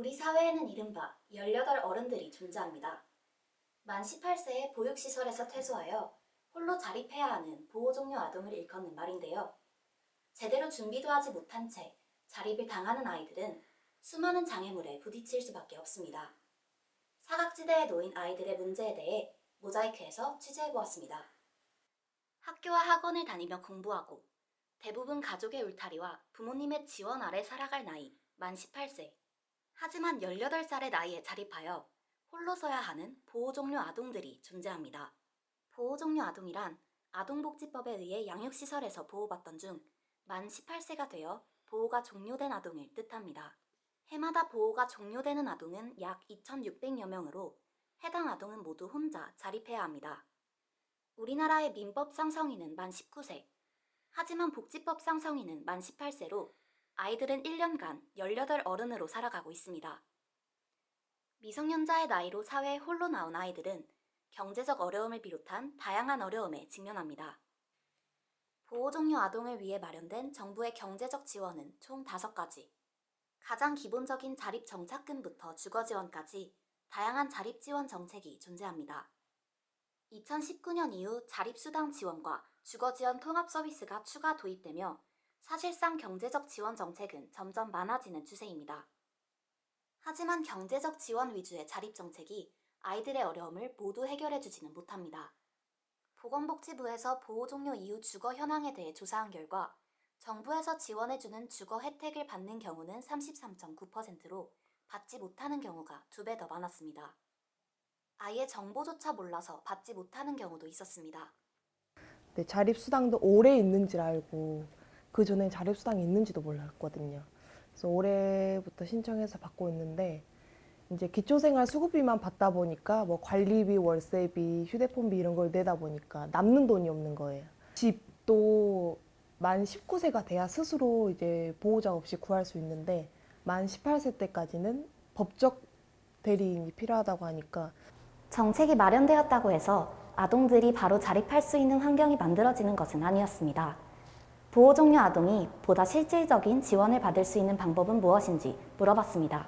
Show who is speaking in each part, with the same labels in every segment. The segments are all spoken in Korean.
Speaker 1: 우리 사회에는 이른바 18 어른들이 존재합니다. 만 18세에 보육시설에서 퇴소하여 홀로 자립해야 하는 보호종료 아동을 일컫는 말인데요. 제대로 준비도 하지 못한 채 자립을 당하는 아이들은 수많은 장애물에 부딪힐 수밖에 없습니다. 사각지대에 놓인 아이들의 문제에 대해 모자이크에서 취재해보았습니다. 학교와 학원을 다니며 공부하고 대부분 가족의 울타리와 부모님의 지원 아래 살아갈 나이 만 18세. 하지만 18살의 나이에 자립하여 홀로 서야 하는 보호종료 아동들이 존재합니다. 보호종료 아동이란 아동복지법에 의해 양육시설에서 보호받던 중 만 18세가 되어 보호가 종료된 아동을 뜻합니다. 해마다 보호가 종료되는 아동은 약 2,600여 명으로 해당 아동은 모두 혼자 자립해야 합니다. 우리나라의 민법상 성인은 만 19세, 하지만 복지법상 성인은 만 18세로 아이들은 1년간 18 어른으로 살아가고 있습니다. 미성년자의 나이로 사회에 홀로 나온 아이들은 경제적 어려움을 비롯한 다양한 어려움에 직면합니다. 보호종료 아동을 위해 마련된 정부의 경제적 지원은 총 5가지. 가장 기본적인 자립정착금부터 주거지원까지 다양한 자립지원 정책이 존재합니다. 2019년 이후 자립수당 지원과 주거지원 통합서비스가 추가 도입되며 사실상 경제적 지원 정책은 점점 많아지는 추세입니다. 하지만 경제적 지원 위주의 자립정책이 아이들의 어려움을 모두 해결해주지는 못합니다. 보건복지부에서 보호종료 이후 주거 현황에 대해 조사한 결과 정부에서 지원해주는 주거 혜택을 받는 경우는 33.9%로 받지 못하는 경우가 2배 더 많았습니다. 아예 정보조차 몰라서 받지 못하는 경우도 있었습니다.
Speaker 2: 네, 자립수당도 오래 있는 줄 알고 그 전에 자립수당이 있는지도 몰랐거든요. 그래서 올해부터 신청해서 받고 있는데 이제 기초생활 수급비만 받다 보니까 뭐 관리비, 월세비, 휴대폰비 이런 걸 내다 보니까 남는 돈이 없는 거예요. 집도 만 19세가 돼야 스스로 이제 보호자 없이 구할 수 있는데 만 18세 때까지는 법적 대리인이 필요하다고 하니까
Speaker 1: 정책이 마련되었다고 해서 아동들이 바로 자립할 수 있는 환경이 만들어지는 것은 아니었습니다. 보호종료 아동이 보다 실질적인 지원을 받을 수 있는 방법은 무엇인지 물어봤습니다.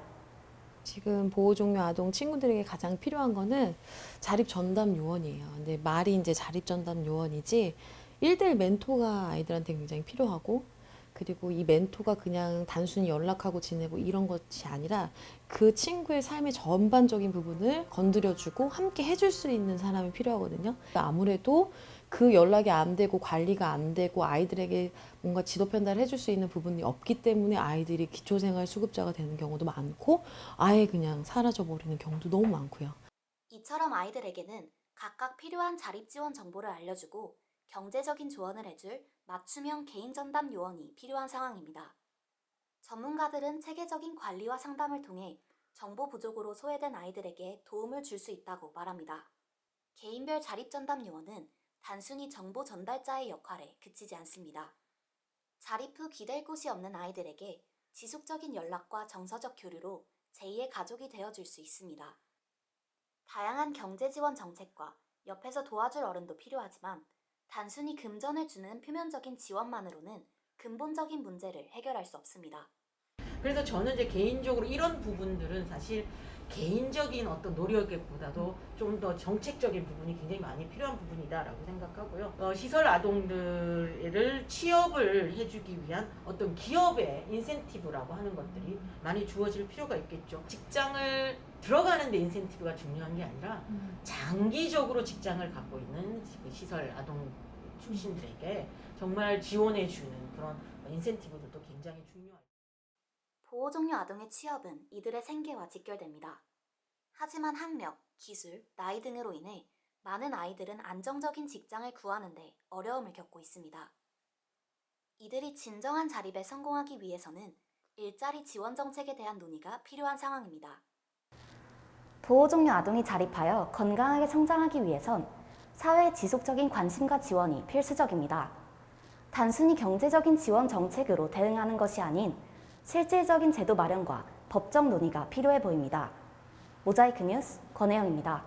Speaker 3: 지금 보호종료 아동 친구들에게 가장 필요한 거는 자립전담 요원이에요. 근데 말이 이제 자립전담 요원이지 1대1 멘토가 아이들한테 굉장히 필요하고, 그리고 이 멘토가 그냥 단순히 연락하고 지내고 이런 것이 아니라 그 친구의 삶의 전반적인 부분을 건드려주고 함께 해줄 수 있는 사람이 필요하거든요. 아무래도 그 연락이 안 되고 관리가 안 되고 아이들에게 뭔가 지도 편달을 해줄 수 있는 부분이 없기 때문에 아이들이 기초생활 수급자가 되는 경우도 많고 아예 그냥 사라져버리는 경우도 너무 많고요.
Speaker 1: 이처럼 아이들에게는 각각 필요한 자립지원 정보를 알려주고 경제적인 조언을 해줄 맞춤형 개인전담 요원이 필요한 상황입니다. 전문가들은 체계적인 관리와 상담을 통해 정보 부족으로 소외된 아이들에게 도움을 줄 수 있다고 말합니다. 개인별 자립전담 요원은 단순히 정보 전달자의 역할에 그치지 않습니다. 자립 후 기댈 곳이 없는 아이들에게 지속적인 연락과 정서적 교류로 제2의 가족이 되어줄 수 있습니다. 다양한 경제 지원 정책과 옆에서 도와줄 어른도 필요하지만 단순히 금전을 주는 표면적인 지원만으로는 근본적인 문제를 해결할 수 없습니다.
Speaker 4: 그래서 저는 이제 개인적으로 이런 부분들은 사실 개인적인 어떤 노력보다도 좀 더 정책적인 부분이 굉장히 많이 필요한 부분이다라고 생각하고요. 시설 아동들을 취업을 해주기 위한 어떤 기업의 인센티브라고 하는 것들이 많이 주어질 필요가 있겠죠. 직장을 들어가는 데 인센티브가 중요한 게 아니라 장기적으로 직장을 갖고 있는 시설 아동 출신들에게 정말 지원해주는 그런 인센티브들도 굉장히 중요합니다.
Speaker 1: 보호종료 아동의 취업은 이들의 생계와 직결됩니다. 하지만 학력, 기술, 나이 등으로 인해 많은 아이들은 안정적인 직장을 구하는 데 어려움을 겪고 있습니다. 이들이 진정한 자립에 성공하기 위해서는 일자리 지원 정책에 대한 논의가 필요한 상황입니다. 보호종료 아동이 자립하여 건강하게 성장하기 위해선 사회의 지속적인 관심과 지원이 필수적입니다. 단순히 경제적인 지원 정책으로 대응하는 것이 아닌 실질적인 제도 마련과 법적 논의가 필요해 보입니다. 모자이크 뉴스 권혜영입니다.